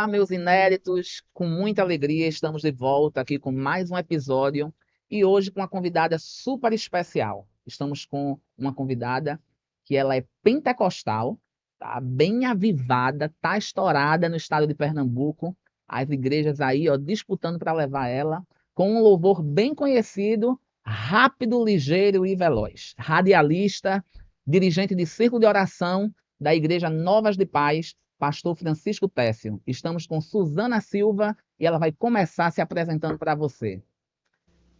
Olá, meus inéditos, com muita alegria estamos de volta aqui com mais um episódio e hoje com uma convidada super especial. Estamos com uma convidada que ela é pentecostal, tá bem avivada, tá estourada no estado de Pernambuco, as igrejas aí, ó, disputando para levar ela, com um louvor bem conhecido, rápido, ligeiro e veloz. Radialista, dirigente de círculo de oração da Igreja Novas de Paz, Pastor Francisco Técio. Estamos com Suzana Silva e ela vai começar se apresentando para você.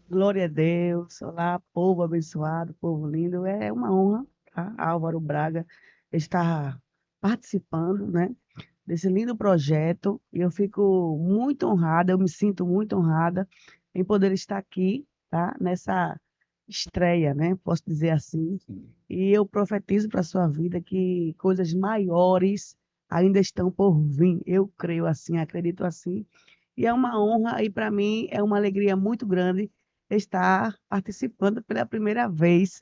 Glória a Deus. Olá, povo abençoado, povo lindo. É uma honra, tá? Álvaro Braga estar participando, né, desse lindo projeto. E eu fico muito honrada, eu me sinto muito honrada em poder estar aqui, tá? Nessa estreia, né? Posso dizer assim. E eu profetizo para a sua vida que coisas maiores ainda estão por vir. Eu creio assim, acredito assim. E é uma honra e para mim é uma alegria muito grande estar participando pela primeira vez.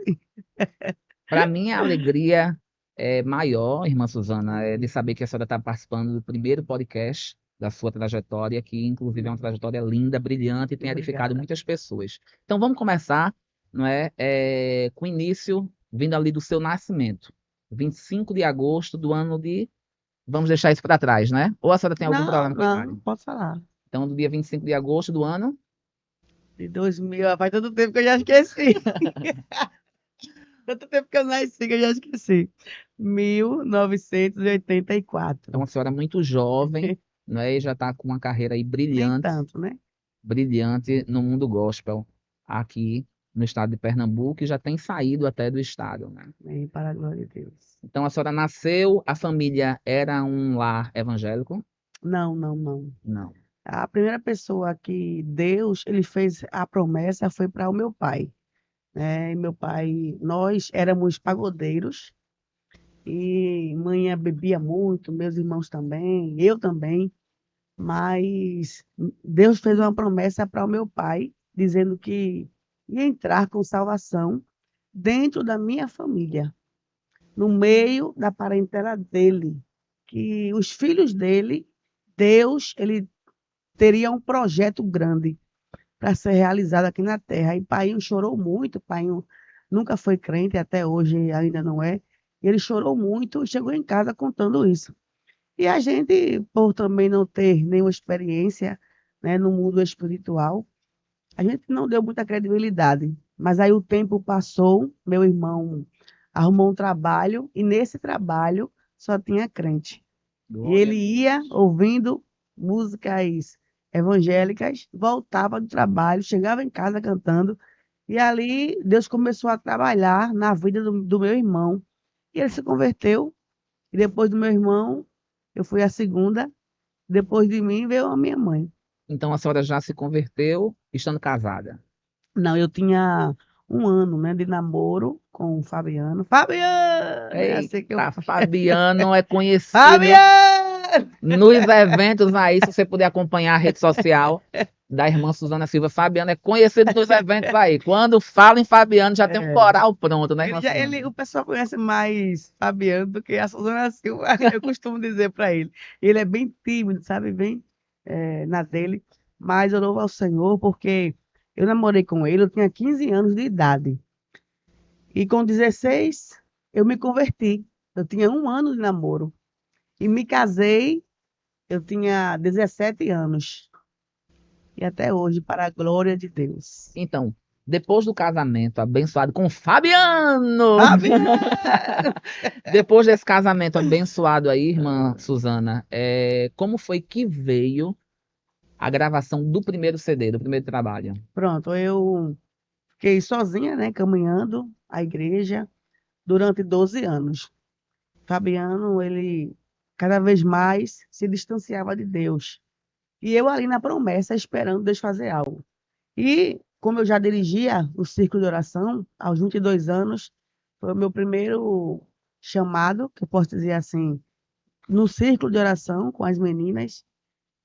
Para mim, a alegria é maior, irmã Suzana, é de saber que a senhora está participando do primeiro podcast da sua trajetória, que inclusive é uma trajetória linda, brilhante e tem edificado Obrigada. muitas pessoas. Então vamos começar, não é, com o início vindo ali do seu nascimento, 25 de agosto do ano de... Vamos deixar isso para trás, né? Ou a senhora tem algum Não, problema com a não, imagem? posso falar. Então, do dia 25 de agosto do ano... De 2000, faz tanto tempo que eu já esqueci. Tanto tempo que eu nasci que eu já esqueci. 1984. Então, a senhora é muito jovem, né, e já está com uma carreira aí Nem brilhante, tanto, né? brilhante no mundo gospel, aqui no estado de Pernambuco, e já tem saído até do estado, né? Nem para a glória de Deus. Então, a senhora nasceu, a família era um lar evangélico? Não, não, não. Não. A primeira pessoa que Deus, ele fez a promessa foi para o meu pai, né? E meu pai, nós éramos pagodeiros e mãe bebia muito, meus irmãos também, eu também. Mas Deus fez uma promessa para o meu pai, dizendo que ia entrar com salvação dentro da minha família, no meio da parentela dele, que os filhos dele, Deus, ele teria um projeto grande para ser realizado aqui na terra. E pai chorou muito, pai nunca foi crente, até hoje ainda não é. E ele chorou muito e chegou em casa contando isso. E a gente, por também não ter nenhuma experiência, né, no mundo espiritual, a gente não deu muita credibilidade. Mas aí o tempo passou, meu irmão arrumou um trabalho e nesse trabalho só tinha crente. E Glória ele a ia Deus. ouvindo músicas evangélicas, voltava do trabalho, chegava em casa cantando, e ali Deus começou a trabalhar na vida do meu irmão. E ele se converteu, e depois do meu irmão, eu fui a segunda. Depois de mim veio a minha mãe. Então, a senhora já se converteu estando casada? Não, eu tinha um ano, né, de namoro com o Fabiano. Fabiano! É assim que eu. Eita, Fabiano é conhecido Fabiano! nos eventos aí, se você puder acompanhar a rede social da irmã Suzana Silva. Fabiano é conhecido nos eventos aí. Quando fala em Fabiano, já tem um É, coral pronto, né, irmã Suzana? o pessoal conhece mais Fabiano do que a Suzana Silva, eu costumo dizer para ele. Ele é bem tímido, sabe? Bem na dele. Mas eu louvo ao Senhor porque eu namorei com ele, eu tinha 15 anos de idade. E com 16 eu me converti. Eu tinha um ano de namoro. E me casei, eu tinha 17 anos. E até hoje, para a glória de Deus. Então, depois do casamento abençoado com Fabiano, Fabiano! depois desse casamento abençoado aí, irmã Suzana, como foi que veio a gravação do primeiro CD, do primeiro trabalho? Pronto, eu fiquei sozinha, né, caminhando a igreja durante 12 anos. Fabiano, ele cada vez mais se distanciava de Deus. E eu ali na promessa, esperando Deus fazer algo. E como eu já dirigia o círculo de oração, aos 22 anos, foi o meu primeiro chamado, que eu posso dizer assim, no círculo de oração com as meninas.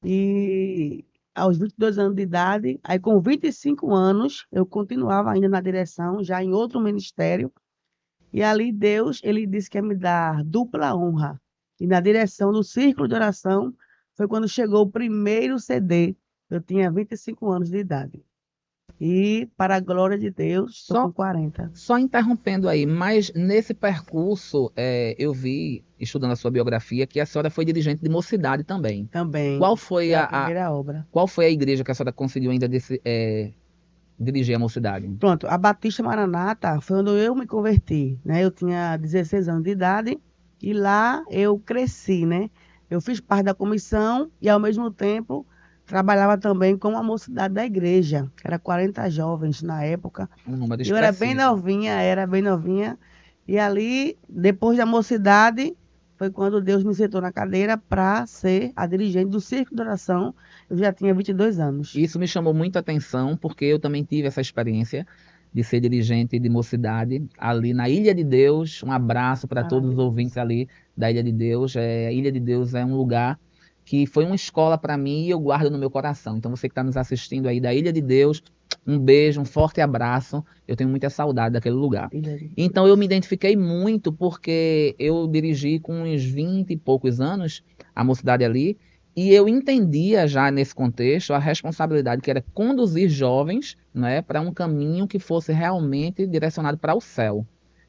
E aos 22 anos de idade, aí com 25 anos, eu continuava ainda na direção, já em outro ministério. E ali Deus, ele disse que ia me dar dupla honra. E na direção do círculo de oração, foi quando chegou o primeiro CD. Eu tinha 25 anos de idade. E, para a glória de Deus, estou Só com 40 Só interrompendo aí, mas nesse percurso, eu vi, estudando a sua biografia, que a senhora foi dirigente de mocidade também. também. Qual foi Foi a a, primeira obra. qual foi a igreja que a senhora conseguiu ainda dirigir a mocidade? Pronto, a Batista Maranata foi onde eu me converti, né? Eu tinha 16 anos de idade e lá eu cresci, né? Eu fiz parte da comissão e, ao mesmo tempo, trabalhava também com a mocidade da igreja. Era 40 jovens na época. Um número E eu expressivo. era bem novinha. E ali, depois da mocidade, foi quando Deus me sentou na cadeira para ser a dirigente do Círculo de Oração. Eu já tinha 22 anos. Isso me chamou muita atenção, porque eu também tive essa experiência de ser dirigente de mocidade ali na Ilha de Deus. Um abraço para todos os Maravilhoso. ouvintes ali da Ilha de Deus. A Ilha de Deus é um lugar que foi uma escola para mim e eu guardo no meu coração. Então você que está nos assistindo aí da Ilha de Deus, um beijo, um forte abraço. Eu tenho muita saudade daquele lugar. Ilha de Então eu me identifiquei muito porque eu dirigi com uns 20 e poucos anos a mocidade ali. E eu entendia já nesse contexto a responsabilidade que era conduzir jovens, né, para um caminho que fosse realmente direcionado para o céu.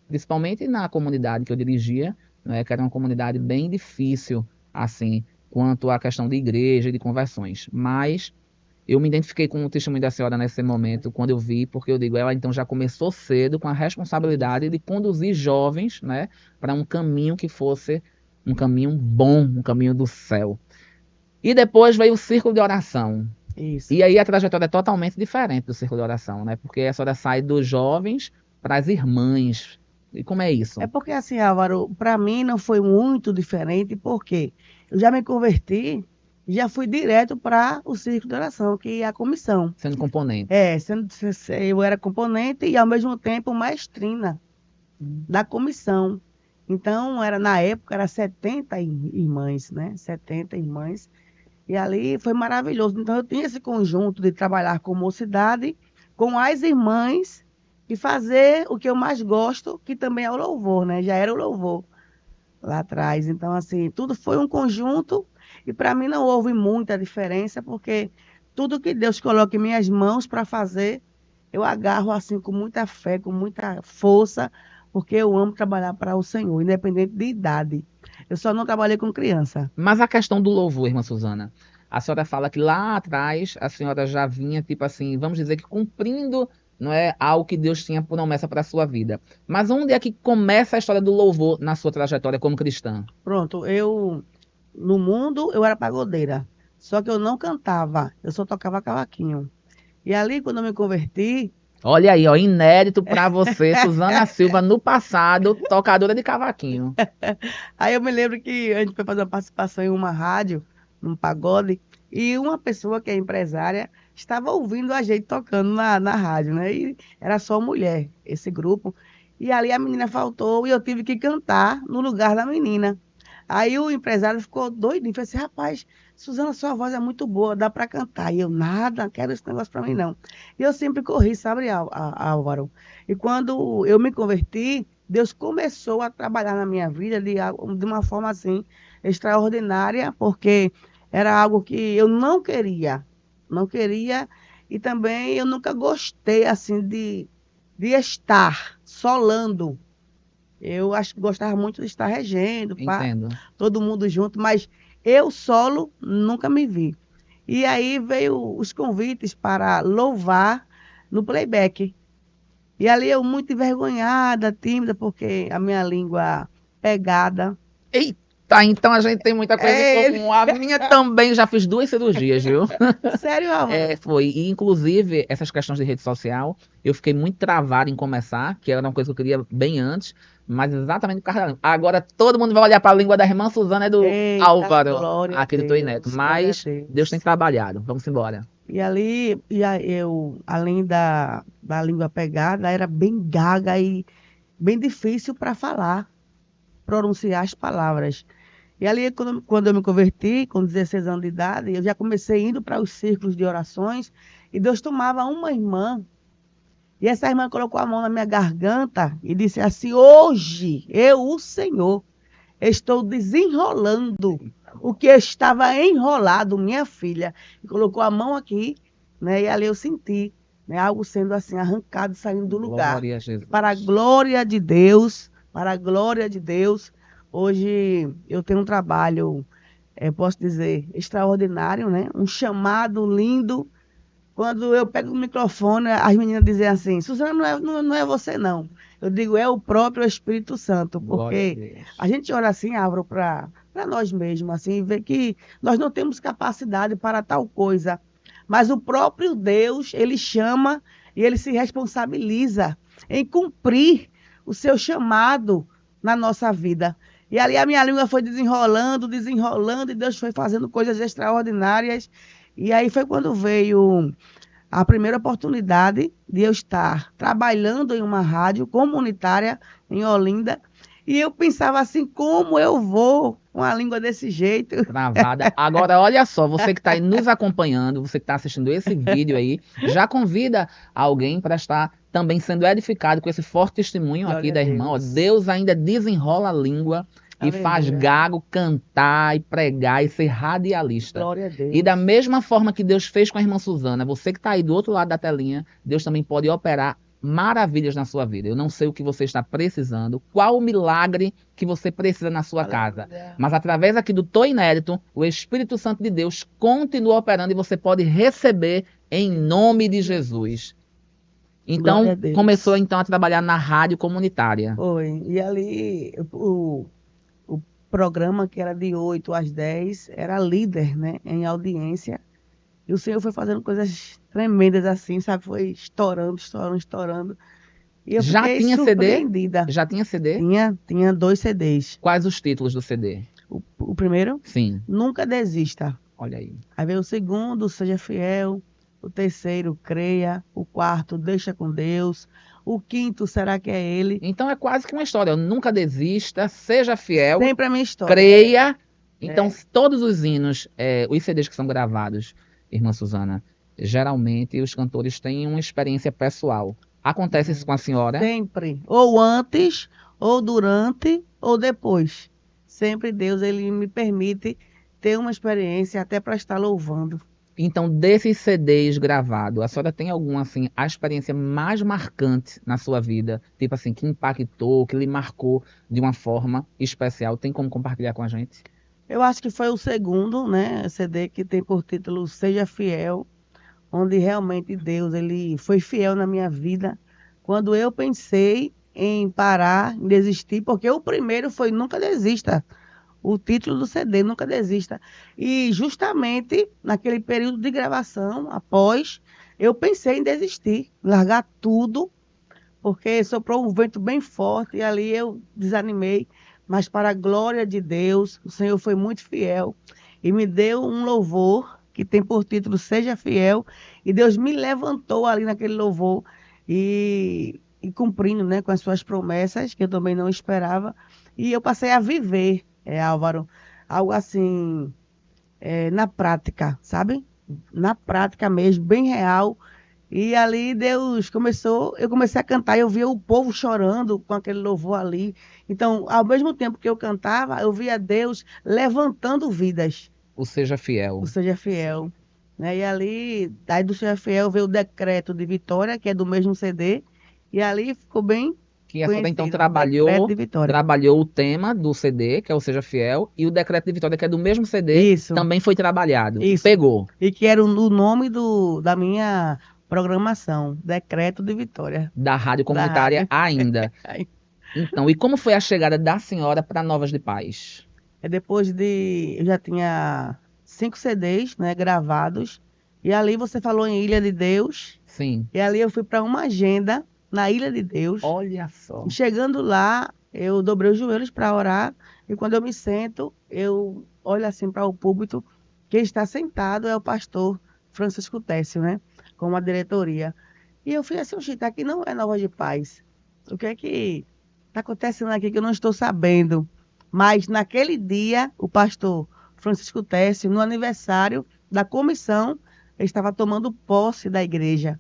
Principalmente na comunidade que eu dirigia, né, que era uma comunidade bem difícil, assim, quanto à questão de igreja e de conversões. Mas eu me identifiquei com o testemunho da senhora nesse momento, quando eu vi, porque eu digo, ela então já começou cedo com a responsabilidade de conduzir jovens, né, para um caminho que fosse um caminho bom, um caminho do céu. E depois veio o círculo de oração. Isso. E aí a trajetória é totalmente diferente do círculo de oração, né? Porque a senhora sai dos jovens para as irmãs. E como é isso? É porque assim, Álvaro, para mim não foi muito diferente, porque eu já me converti e já fui direto para o círculo de oração, que é a comissão. Sendo componente. Eu era componente e, ao mesmo tempo, maestrina da comissão. Então, na época, era 70 irmãs, né? 70 irmãs. E ali foi maravilhoso. Então, eu tinha esse conjunto de trabalhar com mocidade, com as irmãs e fazer o que eu mais gosto, que também é o louvor, né? Já era o louvor lá atrás. Então, assim, tudo foi um conjunto e para mim não houve muita diferença, porque tudo que Deus coloca em minhas mãos para fazer, eu agarro assim com muita fé, com muita força, porque eu amo trabalhar para o Senhor, independente de idade. Eu só não trabalhei com criança. Mas a questão do louvor, irmã Suzana, a senhora fala que lá atrás a senhora já vinha, tipo assim, vamos dizer que cumprindo, não é, algo que Deus tinha promessa para a sua vida. Mas onde é que começa a história do louvor na sua trajetória como cristã? Pronto, no mundo eu era pagodeira, só que eu não cantava, eu só tocava cavaquinho. E ali, quando eu me converti, Olha aí, ó, inédito para você, Suzana Silva, no passado, tocadora de cavaquinho. aí eu me lembro que a gente foi fazer uma participação em uma rádio, num pagode, e uma pessoa que é empresária estava ouvindo a gente tocando na rádio, né? E era só mulher, esse grupo. E ali a menina faltou e eu tive que cantar no lugar da menina. Aí o empresário ficou doidinho, falou assim, rapaz, Suzana, sua voz é muito boa, dá para cantar. E eu, nada, não quero esse negócio para mim, não. E eu sempre corri, sabe, Álvaro? E quando eu me converti, Deus começou a trabalhar na minha vida de uma forma assim extraordinária, porque era algo que eu não queria, e também eu nunca gostei assim de estar solando. Eu acho que gostava muito de estar regendo, pá, Entendo. todo mundo junto, mas eu solo nunca me vi. E aí veio os convites para louvar no playback. E ali eu muito envergonhada, tímida, porque a minha língua pegada. Eita, então a gente tem muita coisa em É ele. comum. A minha também já fiz 2 cirurgias, viu? Sério, Álvaro? Foi. E, inclusive, essas questões de rede social, eu fiquei muito travado em começar, que era uma coisa que eu queria bem antes, mas exatamente por causa da língua. Agora todo mundo vai olhar para a língua da irmã Suzana e do Eita, Álvaro, glória a aqui do Toy Neto. Deus, glória a Mas Deus tem Deus. trabalhado. Vamos embora. E ali, eu, além da língua pegada, era bem gaga e bem difícil para falar, pronunciar as palavras. E ali, quando eu me converti, com 16 anos de idade, eu já comecei indo para os círculos de orações, e Deus tomava uma irmã, e essa irmã colocou a mão na minha garganta e disse assim, hoje, eu, o Senhor, estou desenrolando o que estava enrolado, minha filha. E colocou a mão aqui, né? E ali eu senti, né, algo sendo assim arrancado, saindo do lugar. Glória a Jesus. Para a glória de Deus, para a glória de Deus, hoje eu tenho um trabalho, posso dizer, extraordinário, né? Um chamado lindo. Quando eu pego o microfone, as meninas dizem assim, Suzana, não é você, não. Eu digo, é o próprio Espírito Santo, Glória a porque Deus. a gente olha assim, Álvaro, para nós mesmos, assim, e vê que nós não temos capacidade para tal coisa. Mas o próprio Deus, ele chama e ele se responsabiliza em cumprir o seu chamado na nossa vida. E ali a minha língua foi desenrolando, desenrolando, e Deus foi fazendo coisas extraordinárias. E aí foi quando veio a primeira oportunidade de eu estar trabalhando em uma rádio comunitária em Olinda. E eu pensava assim, como eu vou com a língua desse jeito? Travada. Agora, olha só, você que está aí nos acompanhando, você que está assistindo esse vídeo aí, já convida alguém para estar também sendo edificado com esse forte testemunho aqui Glória a da irmã. Ó, Deus. Deus ainda desenrola a língua e faz Aleluia. gago cantar e pregar e ser radialista. Glória a Deus. E da mesma forma que Deus fez com a irmã Suzana, você que está aí do outro lado da telinha, Deus também pode operar maravilhas na sua vida. Eu não sei o que você está precisando, qual o milagre que você precisa na sua casa. Aleluia. Mas através aqui do Tô Inédito, o Espírito Santo de Deus continua operando e você pode receber em nome de Jesus. Glória Então, a Deus. começou então a trabalhar na rádio comunitária. Foi. E ali o programa que era de 8 às 10 era líder, né, em audiência. E o Senhor foi fazendo coisas tremendas assim, sabe? Foi estourando, estourando, estourando. E eu Já fiquei tinha CD? surpreendida. Já tinha CD? Tinha 2 CDs. Quais os títulos do CD? O primeiro, Sim, Nunca Desista. olha aí. Aí veio o segundo, Seja Fiel. O terceiro, Creia. O quarto, Deixa com Deus. O quinto, Será que é Ele? Então é quase que uma história. Nunca desista, seja fiel, Sempre a minha história. creia. Então, É. todos os hinos, os CDs que são gravados, irmã Suzana, geralmente os cantores têm uma experiência pessoal. Acontece isso com a senhora? Sempre. Ou antes, ou durante, ou depois. Sempre Deus, ele me permite ter uma experiência até para estar louvando. Então, desses CDs gravados, a senhora tem alguma, assim, a experiência mais marcante na sua vida? Tipo assim, que impactou, que lhe marcou de uma forma especial? Tem como compartilhar com a gente? Eu acho que foi o segundo, né, CD que tem por título Seja Fiel, onde realmente Deus, ele foi fiel na minha vida. Quando eu pensei em parar, em desistir, porque o primeiro foi Nunca Desista. O título do CD, Nunca Desista. E justamente naquele período de gravação, após, eu pensei em desistir, largar tudo, porque soprou um vento bem forte e ali eu desanimei. Mas para a glória de Deus, o Senhor foi muito fiel e me deu um louvor que tem por título Seja Fiel. E Deus me levantou ali naquele louvor e cumprindo, né, com as suas promessas, que eu também não esperava. E eu passei a viver, Álvaro, algo assim, na prática, sabe? Na prática mesmo, bem real. E ali Deus começou, eu comecei a cantar, eu via o povo chorando com aquele louvor ali. Então, ao mesmo tempo que eu cantava, eu via Deus levantando vidas. O Seja Fiel. O Seja Fiel. Né? E ali, aí do Seja Fiel veio o Decreto de Vitória, que é do mesmo CD. E ali ficou bem Que a senhora então conhecido, Decreto de Vitória. trabalhou o tema do CD, que é o Seja Fiel, e o Decreto de Vitória, que é do mesmo CD, Isso. também foi trabalhado. Isso. Pegou. E que era o nome da minha programação, Decreto de Vitória. Da rádio comunitária ainda. Então, e como foi a chegada da senhora para Novas de Paz? Depois eu já tinha 5 CDs, né, gravados. E ali você falou em Ilha de Deus. Sim. E ali eu fui para uma agenda na Ilha de Deus. Olha só. E chegando lá, eu dobrei os joelhos para orar. E quando eu me sento, eu olho assim para o púlpito. Quem está sentado é o pastor Francisco Técio, né? Com uma diretoria. E eu fui assim, oxe, aqui não é Nova de Paz. O que é que está acontecendo aqui que eu não estou sabendo? Mas naquele dia, o pastor Francisco Técio, no aniversário da comissão, ele estava tomando posse da igreja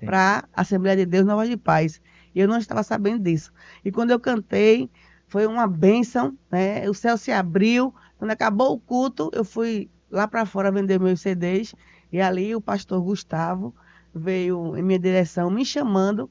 para a Assembleia de Deus Nova de Paz. E eu não estava sabendo disso. E quando eu cantei, foi uma bênção, né? O céu se abriu. Quando acabou o culto, eu fui lá para fora vender meus CDs. E ali o pastor Gustavo veio em minha direção me chamando,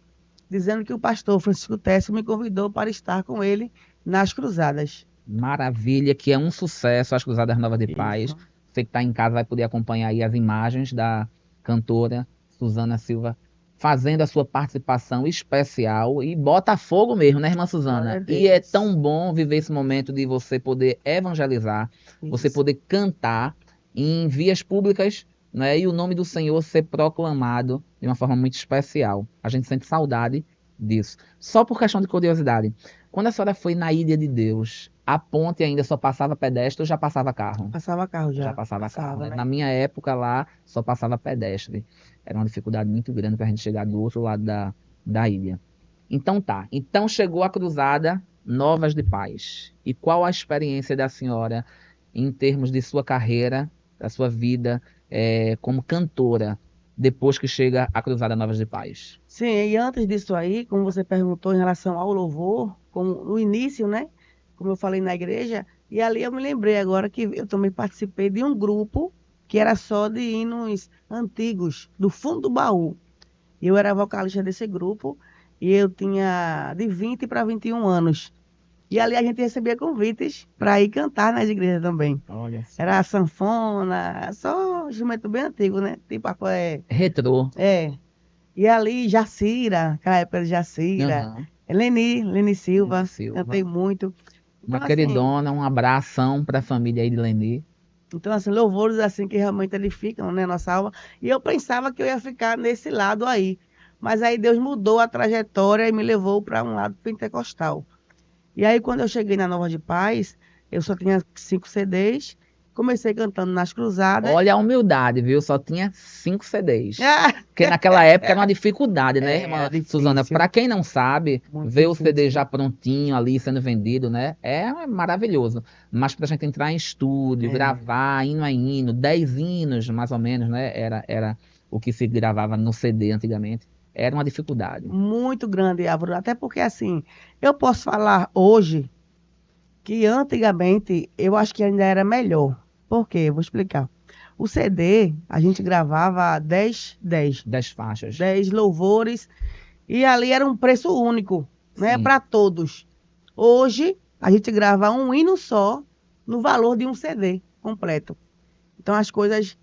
dizendo que o pastor Francisco Técio me convidou para estar com ele nas cruzadas. Maravilha, que é um sucesso as Cruzadas Novas de Paz. Isso. Você que está em casa vai poder acompanhar aí as imagens da cantora Suzana Silva fazendo a sua participação especial e Botafogo mesmo, né, irmã Glória a Suzana? E é Deus. tão bom viver esse momento de você poder evangelizar, você Isso. poder cantar em vias públicas, né, e o nome do Senhor ser proclamado de uma forma muito especial. A gente sente saudade disso. Só por questão de curiosidade, quando a senhora foi na Ilha de Deus, a ponte ainda só passava pedestre ou já passava carro? Passava carro Já já. passava carro, Passava, né? né? Na minha época lá, só passava pedestre. Era uma dificuldade muito grande para a gente chegar do outro lado da ilha. Então tá. Então chegou a cruzada Novas de Paz. E qual a experiência da senhora em termos de sua carreira, da sua vida como cantora, depois que chega a cruzada Novas de Paz? Sim, e antes disso aí, como você perguntou em relação ao louvor, como no início, né? Como eu falei na igreja, e ali eu me lembrei agora que eu também participei de um grupo que era só de hinos antigos, do fundo do baú. Eu era vocalista desse grupo e eu tinha de 20 para 21 anos. E ali a gente recebia convites para ir cantar nas igrejas também. Olha só. Era a sanfona, só instrumento bem antigo, né? Tipo, Retrô. é. E ali, Jacira, aquela época de Jacira, Aham. Leni Leni Silva, cantei Silva. muito. Uma Então, assim, queridona, um abração para a família aí de Leni. louvores assim que realmente edificam, né, nossa alma. E eu pensava que eu ia ficar nesse lado aí. Mas aí Deus mudou a trajetória e me levou para um lado pentecostal. E aí, quando eu cheguei na Nova de Paz, eu só tinha 5 CDs, comecei cantando nas cruzadas. Olha a humildade, viu? Só tinha 5 CDs. Ah, Porque naquela época era uma dificuldade, né, é irmã Suzana? difícil, Para quem não sabe, muito ver o CD difícil. já prontinho ali sendo vendido, né? É maravilhoso. Mas para a gente entrar em estúdio, É. gravar hino a hino, 10 hinos mais ou menos, né? Era o que se gravava no CD antigamente. Era uma dificuldade. Muito grande, Álvaro. Até porque, assim, eu posso falar hoje que antigamente eu acho que ainda era melhor. Por quê? Vou explicar. O CD, a gente gravava 10 faixas. 10 louvores, e ali era um preço único, né, Sim. para todos. Hoje, a gente grava um hino só no valor de um CD completo. Então, as coisas,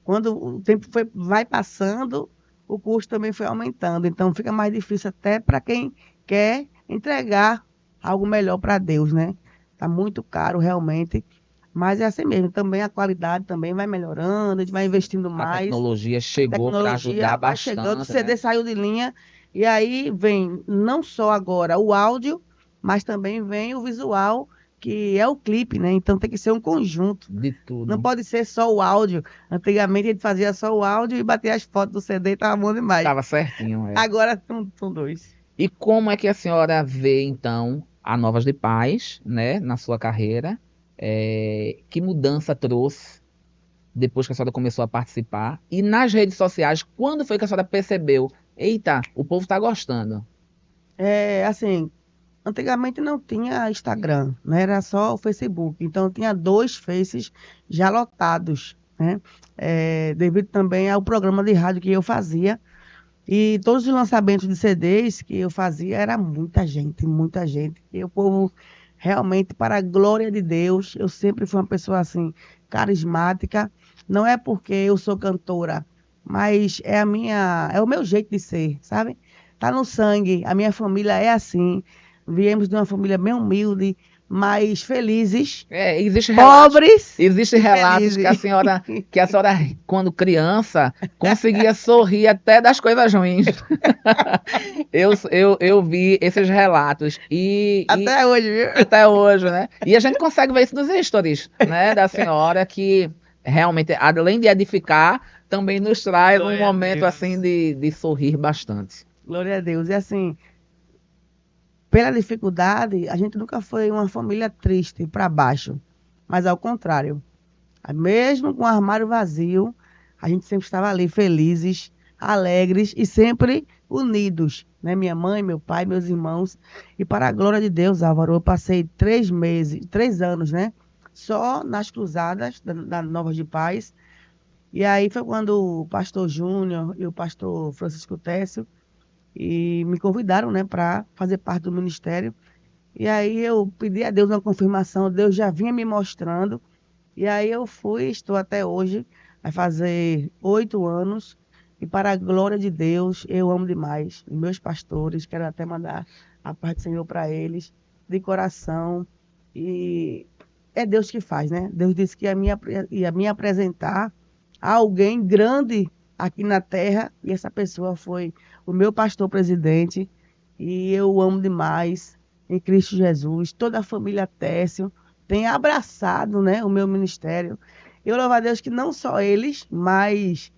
quando o tempo vai passando, o custo também foi aumentando. Então, fica mais difícil até para quem quer entregar algo melhor para Deus, né? Tá muito caro realmente, mas é assim mesmo. Também a qualidade também vai melhorando, a gente vai investindo A mais. tecnologia A chegou para tecnologia ajudar vai chegando, o bastante, CD né? saiu de linha e aí vem não só agora o áudio, mas também vem o visual, que é o clipe, né? Então tem que ser um conjunto. De Não tudo. pode ser só o áudio. Antigamente a gente fazia só o áudio e batia as fotos do CD e tava bom demais. Tava certinho, é. Agora são dois. E como é que a senhora vê, então, a Novas de Paz, né, na sua carreira? Que mudança trouxe depois que a senhora começou a participar? E nas redes sociais, quando foi que a senhora percebeu? Eita, o povo está gostando. É, assim, antigamente não tinha Instagram, né? Era só o Facebook. Então tinha 2 Faces já lotados, né? Devido também ao programa de rádio que eu fazia. E todos os lançamentos de CDs que eu fazia era muita gente, muita gente. E o povo realmente, para a glória de Deus, eu sempre fui uma pessoa assim, carismática. Não é porque eu sou cantora, mas é o meu jeito de ser, sabe? Tá no sangue. A minha família é assim. Viemos de uma família bem humilde, mas felizes, pobres Existem e relatos felizes. que a senhora, quando criança, conseguia sorrir até das coisas ruins. Eu vi esses relatos e Até hoje, viu? até hoje, né? E a gente consegue ver isso nos stories, né? Da senhora que realmente, além de edificar, também nos traz um Glória a momento Deus. assim de sorrir bastante. Glória a Deus. E assim, pela dificuldade, a gente nunca foi uma família triste para baixo, mas ao contrário. Mesmo com o armário vazio, a gente sempre estava ali felizes, alegres e sempre unidos, né? Minha mãe, meu pai, meus irmãos. E para a glória de Deus, Álvaro, eu passei 3 anos, né? Só nas cruzadas da Nova de Paz. E aí foi quando o pastor Júnior e o pastor Francisco Técio me convidaram, né, para fazer parte do ministério. E aí eu pedi a Deus uma confirmação, Deus já vinha me mostrando. E aí eu fui, estou até hoje, vai fazer 8 anos. E para a glória de Deus, eu amo demais os meus pastores, quero até mandar a paz do Senhor para eles, de coração. E é Deus que faz, né? Deus disse que ia me apresentar a alguém grande aqui na terra, e essa pessoa foi o meu pastor presidente, e eu o amo demais em Cristo Jesus. Toda a família Técio tem abraçado, né, o meu ministério. Eu louvo a Deus que não só eles, mas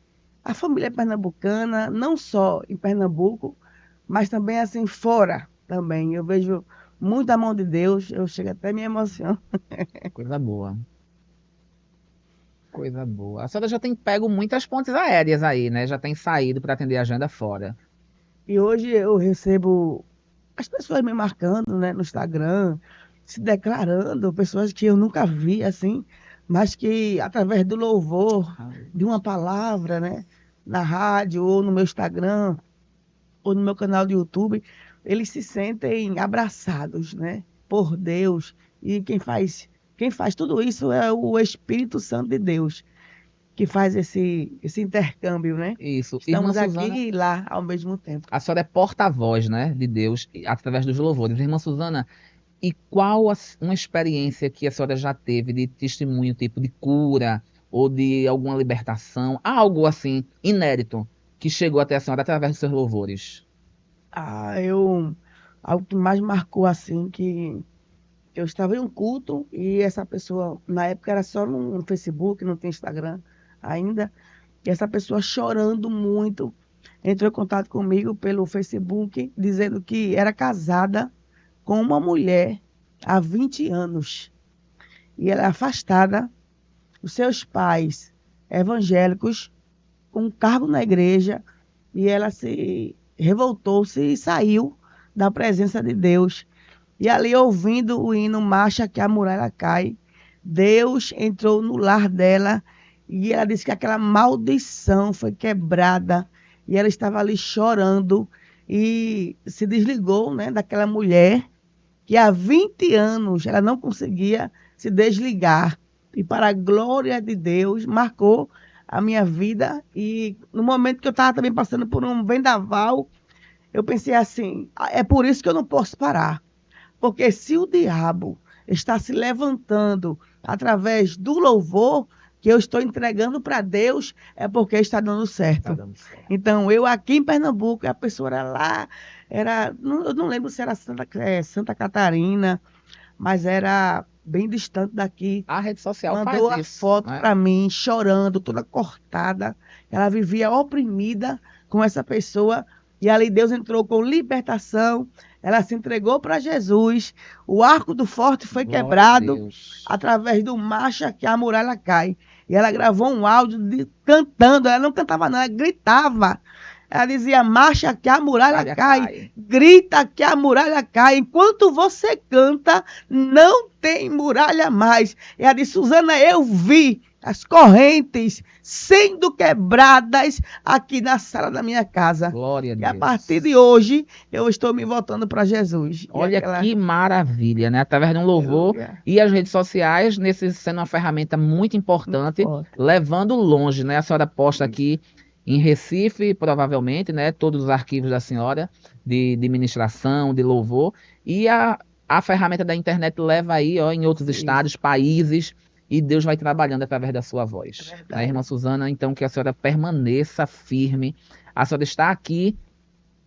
a família pernambucana, não só em Pernambuco, mas também assim fora também. Eu vejo muita mão de Deus, eu chego até me emociono. Coisa boa. Coisa boa. A senhora já tem pego muitas pontes aéreas aí, né? Já tem saído para atender a agenda fora. E hoje eu recebo as pessoas me marcando, né, no Instagram, se declarando, pessoas que eu nunca vi assim, mas que através do louvor, de uma palavra, né, na rádio ou no meu Instagram ou no meu canal do YouTube, eles se sentem abraçados, né, por Deus. E quem faz tudo isso é o Espírito Santo de Deus, que faz esse intercâmbio, né? Isso. Irmã Estamos aqui Suzana, e lá ao mesmo tempo. a senhora é porta-voz, né, de Deus através dos louvores. Irmã Suzana, e qual uma experiência que a senhora já teve de testemunho, tipo de cura ou de alguma libertação, algo assim inédito que chegou até a senhora através dos seus louvores? Algo que mais marcou assim, que eu estava em um culto e essa pessoa, na época era só no Facebook, não tem Instagram ainda, e essa pessoa chorando muito, entrou em contato comigo pelo Facebook, dizendo que era casada com uma mulher há 20 anos e ela é afastada, os seus pais evangélicos, com um cargo na igreja, e ela se revoltou-se e saiu da presença de Deus. E ali, ouvindo o hino Marcha que a Muralha Cai, Deus entrou no lar dela e ela disse que aquela maldição foi quebrada e ela estava ali chorando e se desligou, né, daquela mulher que há 20 anos ela não conseguia se desligar. E para a glória de Deus, marcou a minha vida. E no momento que eu estava também passando por um vendaval, eu pensei assim, é por isso que eu não posso parar. Porque se o diabo está se levantando através do louvor que eu estou entregando para Deus, é porque está dando certo. Tá dando certo. Então, eu aqui em Pernambuco, a pessoa era lá, eu não lembro se era Santa Catarina, mas era bem distante daqui. A rede social Mandou faz a isso, foto né? para mim, chorando, toda cortada. Ela vivia oprimida com essa pessoa. E ali Deus entrou com libertação. Ela se entregou para Jesus. O arco do forte foi Glória a quebrado Deus. através do Marcha que a Muralha Cai. E ela gravou um áudio cantando. Ela não cantava, não, ela gritava. Ela dizia: Marcha que a muralha cai. Grita que a muralha cai. Enquanto você canta, não tem muralha mais. E ela disse: Suzana, eu vi as correntes sendo quebradas aqui na sala da minha casa. Glória a E Deus. a partir de hoje, eu estou me voltando para Jesus. Olha que maravilha, né? Através de um louvor e as redes sociais, sendo uma ferramenta muito importante, levando longe, né? A senhora posta aqui em Recife, provavelmente, né? Todos os arquivos da senhora de ministração, de louvor, e a ferramenta da internet leva aí, ó, em outros estados, países, e Deus vai trabalhando através da sua voz. Né, irmã Suzana? Então, que a senhora permaneça firme. A senhora está aqui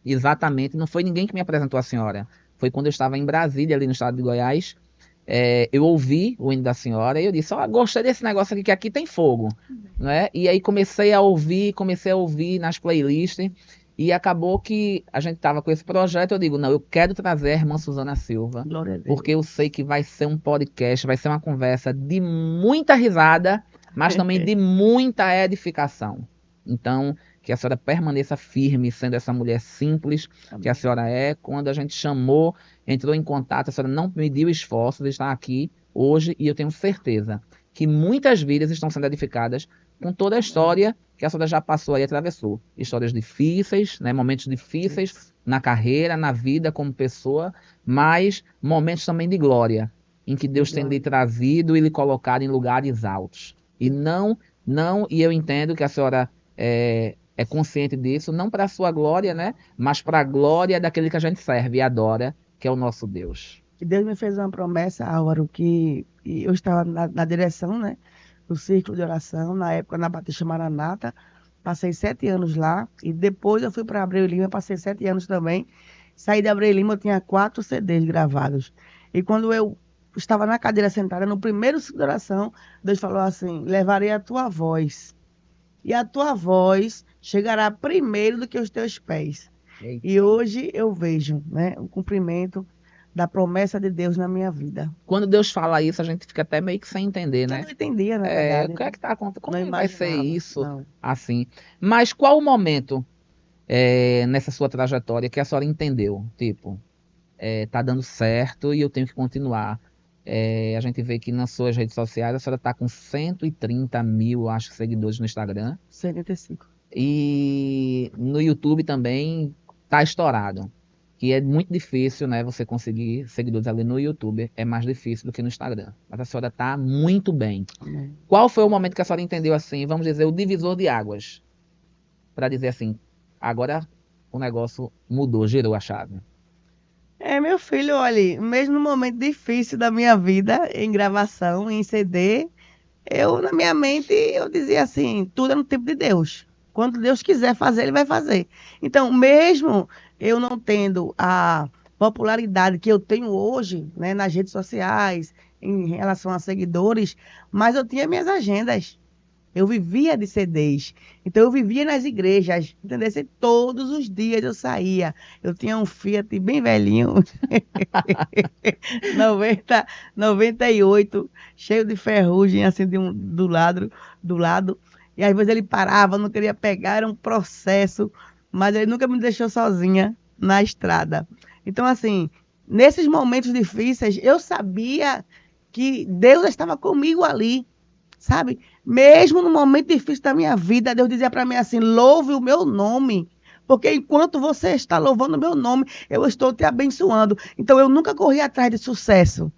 exatamente, não foi ninguém que me apresentou a senhora. Foi quando eu estava em Brasília, ali no estado de Goiás. Eu ouvi o hino da senhora e eu disse: ó, gostei desse negócio aqui, que aqui tem fogo. Né? E aí comecei a ouvir nas playlists. E acabou que a gente estava com esse projeto. Eu digo: não, eu quero trazer a irmã Suzana Silva, porque eu sei que vai ser um podcast, vai ser uma conversa de muita risada, mas também de muita edificação. Então, que a senhora permaneça firme, sendo essa mulher simples que a senhora é. Quando a gente chamou, entrou em contato, a senhora não mediu esforços de estar aqui hoje, e eu tenho certeza que muitas vidas estão sendo edificadas com toda a história que a senhora já passou e atravessou. Histórias difíceis, né, momentos difíceis na carreira, na vida como pessoa, mas momentos também de glória, em que Deus tem lhe trazido e lhe colocado em lugares altos. E eu entendo que a senhora é consciente disso, não para a sua glória, né, mas para a glória daquele que a gente serve e adora, que é o nosso Deus. E Deus me fez uma promessa, Álvaro, que eu estava na direção, né, do círculo de oração, na época na Batista Maranata, passei 7 anos lá, e depois eu fui para Abreu Lima, passei 7 anos também. Saí de Abreu Lima, eu tinha 4 CDs gravados. E quando eu estava na cadeira sentada, no primeiro ciclo de oração, Deus falou assim: levarei a tua voz, e a tua voz chegará primeiro do que os teus pés. Eita. E hoje eu vejo, né, o cumprimento da promessa de Deus na minha vida. Quando Deus fala isso, a gente fica até meio que sem entender, Eu né? não entendia, na O verdade. que é que tá acontecendo? Como Não vai ser imaginava, isso não. assim? Mas qual o momento nessa sua trajetória que a senhora entendeu? Tipo, tá dando certo e eu tenho que continuar. A gente vê que nas suas redes sociais a senhora tá com 130 mil, acho, seguidores no Instagram. 75. E no YouTube também tá estourado. Que é muito difícil, né, você conseguir seguidores ali no YouTube. É mais difícil do que no Instagram. Mas a senhora tá muito bem. Amém. Qual foi o momento que a senhora entendeu assim, vamos dizer, o divisor de águas? Para dizer assim, agora o negócio mudou, girou a chave. Meu filho, olha, mesmo no momento difícil da minha vida, em gravação, em CD, na minha mente, eu dizia assim, tudo é no tempo de Deus. Quando Deus quiser fazer, Ele vai fazer. Então, mesmo eu não tendo a popularidade que eu tenho hoje, né, nas redes sociais, em relação a seguidores, mas eu tinha minhas agendas. Eu vivia de CDs. Então eu vivia nas igrejas, entendeu? Todos os dias eu saía. Eu tinha um Fiat bem velhinho, 98, cheio de ferrugem, assim, do lado. E às vezes ele parava, não queria pegar, era um processo, mas ele nunca me deixou sozinha na estrada. Então, assim, nesses momentos difíceis, eu sabia que Deus estava comigo ali, sabe? Mesmo no momento difícil da minha vida, Deus dizia para mim assim: louve o meu nome. Porque enquanto você está louvando o meu nome, eu estou te abençoando. Então eu nunca corri atrás de sucesso,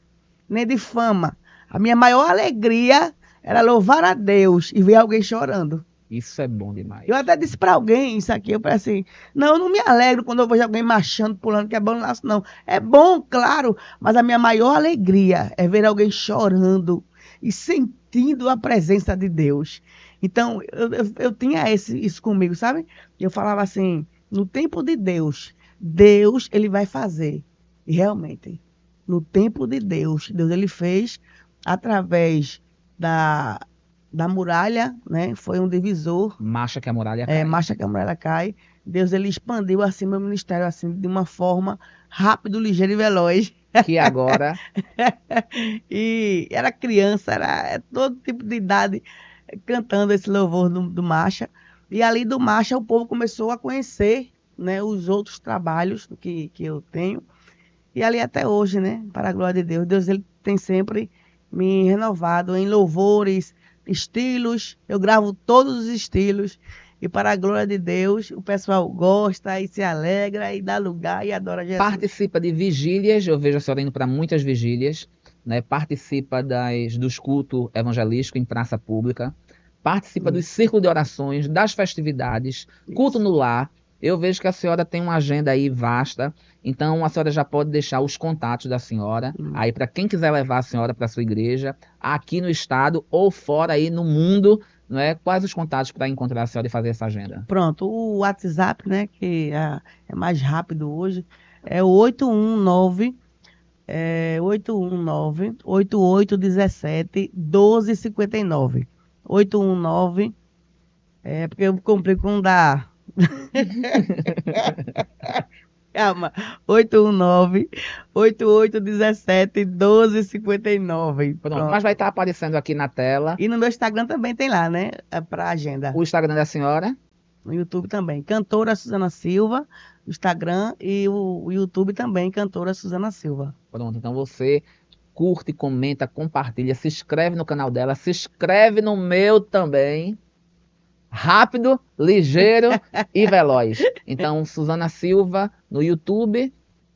nem de fama. A minha maior alegria era louvar a Deus e ver alguém chorando. Isso é bom demais. Eu até disse para alguém isso aqui, eu falei assim: não, eu não me alegro quando eu vejo alguém marchando, pulando, quebrando laço, não. É bom, claro, mas a minha maior alegria é ver alguém chorando e sentindo a presença de Deus. Então, eu tinha isso comigo, sabe? Eu falava assim: no tempo de Deus, Deus, ele vai fazer. E realmente, no tempo de Deus, Deus ele fez através da muralha, né? Foi um divisor. Marcha que a muralha cai. Marcha que a muralha cai. Deus ele expandiu assim meu ministério assim de uma forma rápido, ligeiro e veloz. Que agora E era criança, era todo tipo de idade cantando esse louvor do Marcha. E ali do Marcha o povo começou a conhecer, né, os outros trabalhos que eu tenho. E ali até hoje, né, para a glória de Deus, Deus ele tem sempre me renovado em louvores, estilos. Eu gravo todos os estilos. E para a glória de Deus, o pessoal gosta e se alegra e dá lugar e adora Jesus. Participa de vigílias, eu vejo a senhora indo para muitas vigílias, né? Participa dos cultos evangelísticos em praça pública, participa dos círculos de orações, das festividades, culto no lar. Eu vejo que a senhora tem uma agenda aí vasta, então a senhora já pode deixar os contatos da senhora, aí para quem quiser levar a senhora para sua igreja, aqui no estado ou fora aí no mundo, não é? Quais os contatos para encontrar a senhora e fazer essa agenda? Pronto, o WhatsApp, né, que é mais rápido hoje, é o 819 8817 1259. 819, porque eu comprei com da calma, 819 8817 1259. Pronto, mas vai estar aparecendo aqui na tela. E no meu Instagram também tem lá, né? Para agenda. O Instagram da senhora? No YouTube também. Cantora Suzana Silva, no Instagram, e o YouTube também, Cantora Suzana Silva. Pronto, então você curte, comenta, compartilha, se inscreve no canal dela, se inscreve no meu também. Rápido, ligeiro e veloz. Então, Suzana Silva no YouTube,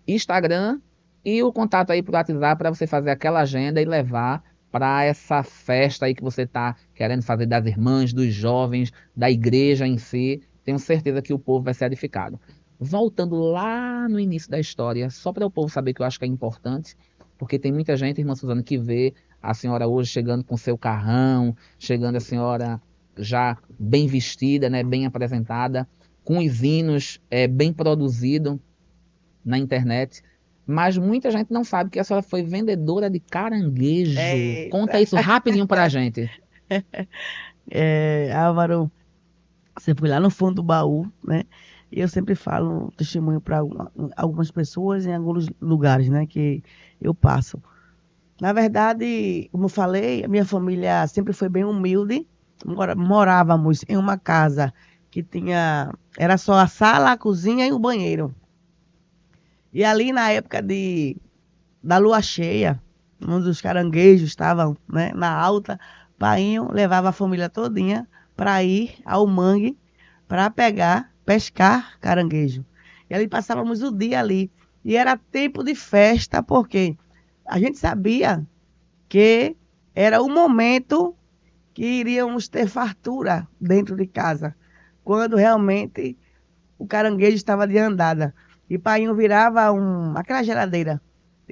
Instagram e o contato aí pro WhatsApp para você fazer aquela agenda e levar para essa festa aí que você está querendo fazer das irmãs, dos jovens, da igreja em si. Tenho certeza que o povo vai ser edificado. Voltando lá no início da história, só para o povo saber que eu acho que é importante, porque tem muita gente, irmã Suzana, que vê a senhora hoje chegando com seu carrão, chegando a senhora já bem vestida, né, bem apresentada, com os hinos bem produzido na internet. Mas muita gente não sabe que a senhora foi vendedora de caranguejo. Eita. Conta isso rapidinho para a gente. Álvaro, você foi lá no fundo do baú, né? E eu sempre falo testemunho para algumas pessoas em alguns lugares, né, que eu passo. Na verdade, como eu falei, a minha família sempre foi bem humilde. Morávamos em uma casa que era só a sala, a cozinha e o banheiro. E ali na época da lua cheia, um dos caranguejos estavam, né, na alta, painho levava a família todinha para ir ao mangue para pescar caranguejo. E ali passávamos o dia ali. E era tempo de festa, porque a gente sabia que era o momento que iríamos ter fartura dentro de casa, quando realmente o caranguejo estava de andada. E painho virava aquela geladeira,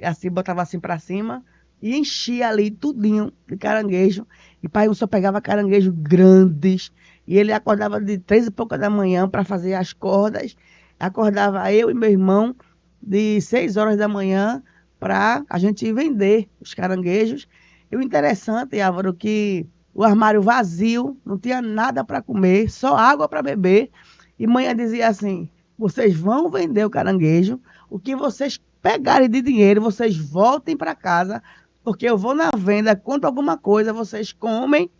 assim, botava assim para cima e enchia ali tudinho de caranguejo. E painho só pegava caranguejo grandes. E ele acordava de 3h pouca da manhã para fazer as cordas. Acordava eu e meu irmão de 6 horas da manhã para a gente ir vender os caranguejos. E o interessante, Álvaro, que o armário vazio, não tinha nada para comer, só água para beber. E mãe dizia assim: vocês vão vender o caranguejo, o que vocês pegarem de dinheiro, vocês voltem para casa, porque eu vou na venda, conto alguma coisa, vocês comem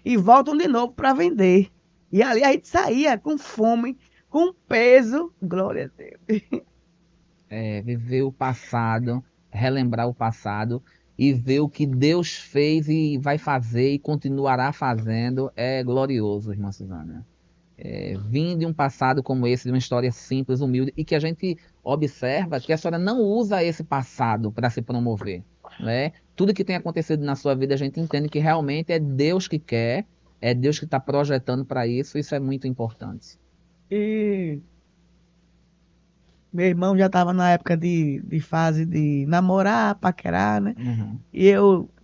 e voltam de novo para vender. E ali a gente saía com fome, com peso, glória a Deus. Viver o passado, relembrar o passado e ver o que Deus fez e vai fazer e continuará fazendo é glorioso, irmã Suzana. Vim de um passado como esse, de uma história simples, humilde, e que a gente observa que a senhora não usa esse passado para se promover, né? Tudo que tem acontecido na sua vida, a gente entende que realmente é Deus que quer, é Deus que está projetando para isso é muito importante. E meu irmão já estava na época de fase de namorar, paquerar, né? Uhum. E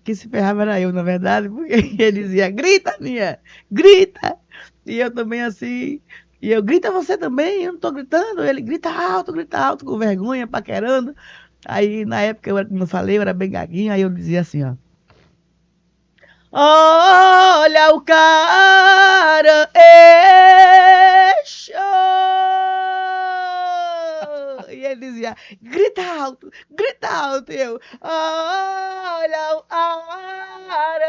que se ferrava era eu, na verdade, porque ele dizia: grita, minha, grita. E eu também assim, e eu: grita você também, eu não tô gritando. Ele: grita alto, com vergonha, paquerando. Aí, na época, como eu falei, eu era bem gaguinho, aí eu dizia assim, ó: olha o caranguejo. E ele dizia: grita alto. E eu: olha o caranguejo.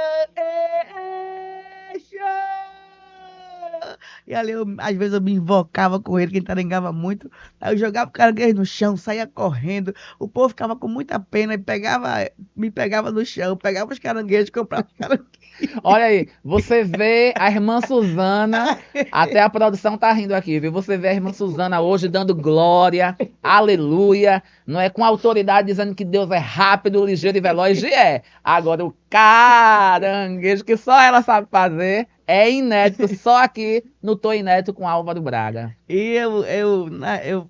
E ali, às vezes, eu me invocava com ele, que ele tarengava muito. Aí eu jogava o caranguejo no chão, saía correndo. O povo ficava com muita pena e me pegava no chão, pegava os caranguejos, comprava os caranguejos. Olha aí, você vê a irmã Suzana, até a produção tá rindo aqui, viu? Você vê a irmã Suzana hoje dando glória, aleluia, não é com autoridade dizendo que Deus é rápido, ligeiro e veloz, e é. Agora o caranguejo que só ela sabe fazer é inédito, só aqui no Tô Inédito com Álvaro Braga. E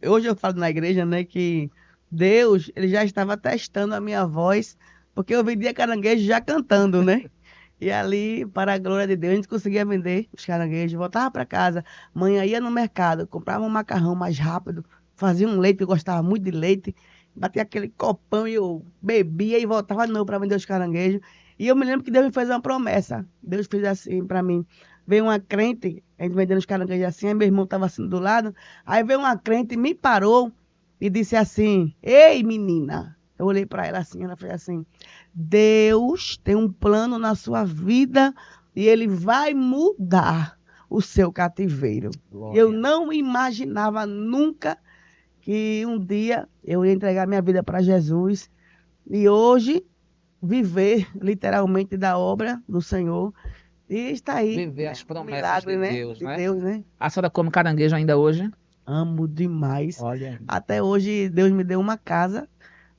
hoje eu falo na igreja, né, que Deus, ele já estava testando a minha voz, porque eu vendia caranguejo já cantando, né? E ali, para a glória de Deus, a gente conseguia vender os caranguejos, voltava para casa, manhã ia no mercado, comprava um macarrão mais rápido, fazia um leite, eu gostava muito de leite, batia aquele copão e eu bebia e voltava de novo para vender os caranguejos. E eu me lembro que Deus me fez uma promessa. Deus fez assim para mim. Veio uma crente, a gente vendendo os caranguejos assim, aí meu irmão estava assim do lado, aí veio uma crente, me parou e disse assim: ei, menina. Eu olhei para ela assim, ela fez assim: Deus tem um plano na sua vida e ele vai mudar o seu cativeiro. Glória. Eu não imaginava nunca que um dia eu ia entregar minha vida para Jesus e hoje viver literalmente da obra do Senhor e está aí, Viver né? as Um promessas milagre, de né? Deus, De né? Deus, né? A senhora come caranguejo ainda hoje? Amo demais. Olha. Até hoje Deus me deu uma casa,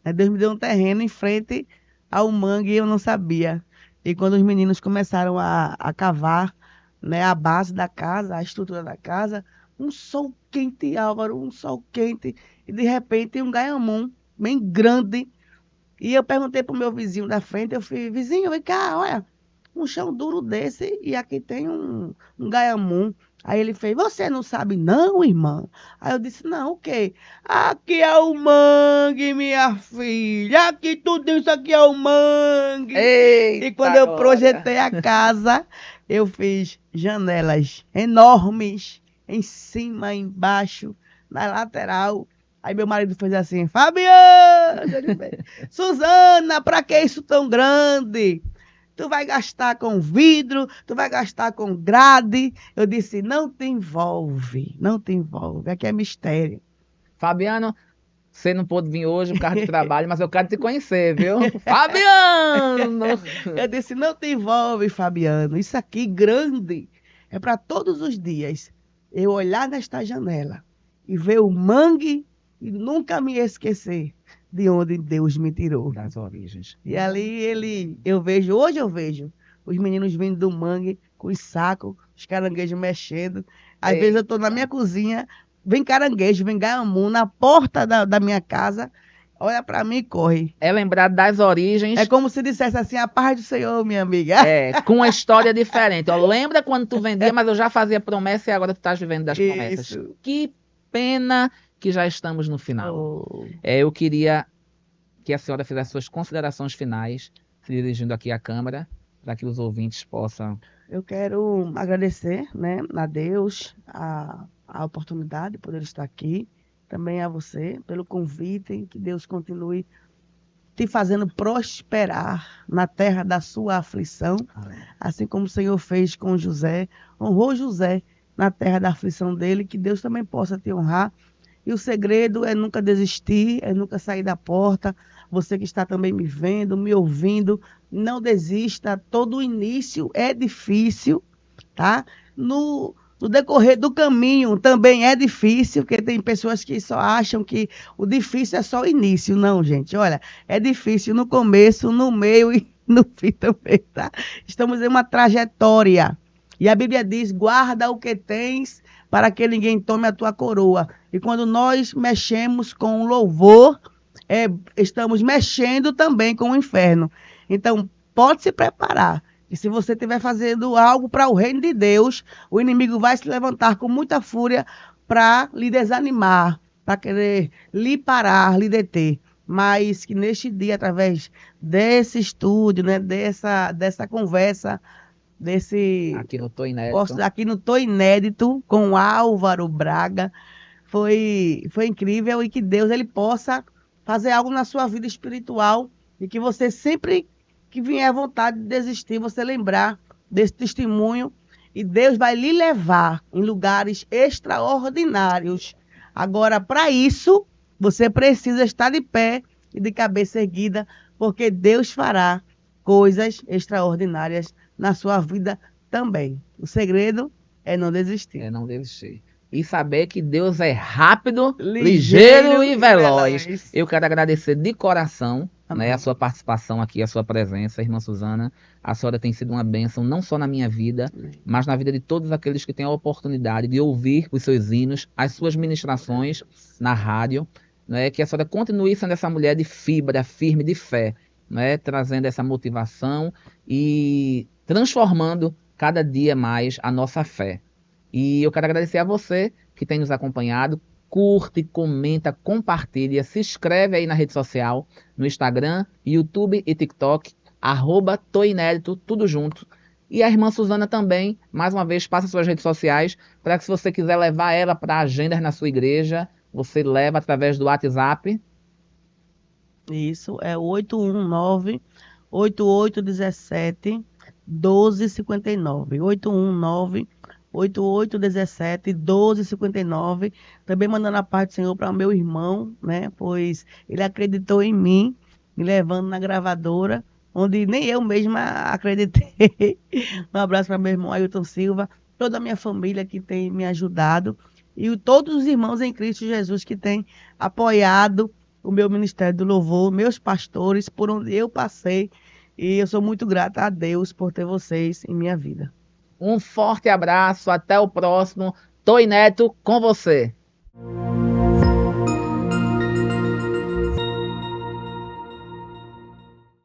né? Deus me deu um terreno em frente ao mangue e eu não sabia. E quando os meninos começaram a cavar, né, a base da casa, a estrutura da casa, um sol quente, Álvaro, um sol quente. E de repente um gaiamum bem grande. E eu perguntei pro meu vizinho da frente, eu falei, vizinho, vem cá, olha, um chão duro desse e aqui tem um gaiamum. Aí ele fez, você não sabe não, irmã? Aí eu disse, não, o quê? Aqui é o mangue, minha filha, aqui tudo isso aqui é o mangue. E quando Eita, eu glória. projetei a casa, eu fiz janelas enormes, em cima, embaixo, na lateral. Aí meu marido fez assim, Fabiano, ele fez, Suzana, pra que isso tão grande? Tu vai gastar com vidro, tu vai gastar com grade. Eu disse, não te envolve, não te envolve, aqui é mistério. Fabiano, você não pôde vir hoje por causa do trabalho, mas eu quero te conhecer, viu? Fabiano! Eu disse, não te envolve, Fabiano, isso aqui grande é para todos os dias. Eu olhar nesta janela e ver o mangue e nunca me esquecer de onde Deus me tirou. Das origens. E ali hoje eu vejo os meninos vindo do mangue com os sacos, os caranguejos mexendo. Às vezes eu estou na minha cozinha, vem caranguejo, vem gaiamu na porta da minha casa, olha para mim e corre. É lembrar das origens. É como se dissesse assim, a paz do Senhor, minha amiga. Com uma história diferente. Ó, lembra quando tu vendia, mas eu já fazia promessa e agora tu estás vivendo das promessas. Isso. Que pena que já estamos no final. Oh. Eu queria que a senhora fizesse suas considerações finais, se dirigindo aqui à Câmara, para que os ouvintes possam... Eu quero agradecer, né, a Deus a oportunidade de poder estar aqui, também a você pelo convite, que Deus continue te fazendo prosperar na terra da sua aflição, assim como o Senhor fez com José, honrou José na terra da aflição dele, que Deus também possa te honrar. E o segredo é nunca desistir, é nunca sair da porta. Você que está também me vendo, me ouvindo, não desista. Todo início é difícil, tá? No decorrer do caminho também é difícil, porque tem pessoas que só acham que o difícil é só o início. Não, gente, olha, é difícil no começo, no meio e no fim também, tá? Estamos em uma trajetória. E a Bíblia diz, guarda o que tens para que ninguém tome a tua coroa. E quando nós mexemos com o louvor, estamos mexendo também com o inferno. Então, pode se preparar. E se você estiver fazendo algo para o reino de Deus, o inimigo vai se levantar com muita fúria para lhe desanimar, para querer lhe parar, lhe deter. Mas que neste dia, através desse estúdio, né, dessa conversa, Aqui no Tô Inédito. Aqui no Tô Inédito, com Álvaro Braga, foi incrível e que Deus ele possa fazer algo na sua vida espiritual e que você sempre que vier à vontade de desistir, você lembrar desse testemunho e Deus vai lhe levar em lugares extraordinários. Agora, para isso, você precisa estar de pé e de cabeça erguida, porque Deus fará coisas extraordinárias na sua vida também. O segredo é não desistir. É não desistir. E saber que Deus é rápido, ligeiro e veloz. Eu quero agradecer de coração, né, a sua participação aqui, a sua presença, irmã Suzana. A senhora tem sido uma bênção, não só na minha vida, mas na vida de todos aqueles que têm a oportunidade de ouvir os seus hinos, as suas ministrações na rádio. Né, que a senhora continue sendo essa mulher de fibra, firme, de fé, né, trazendo essa motivação e transformando cada dia mais a nossa fé. E eu quero agradecer a você que tem nos acompanhado. Curte, comenta, compartilha, se inscreve aí na rede social, no Instagram, YouTube e TikTok, @toinédito, tudo junto. E a irmã Suzana também, mais uma vez, passa suas redes sociais, para que se você quiser levar ela para agendas na sua igreja, você leva através do WhatsApp. Isso, é 819-8817-1259. 819 8817-1259. Também mandando a paz do Senhor para o meu irmão, né? Pois ele acreditou em mim, me levando na gravadora, onde nem eu mesma acreditei. Um abraço para meu irmão Ailton Silva, toda a minha família que tem me ajudado e todos os irmãos em Cristo Jesus que têm apoiado o meu Ministério do Louvor, meus pastores, por onde eu passei. E eu sou muito grata a Deus por ter vocês em minha vida. Um forte abraço, até o próximo. Toi Neto com você.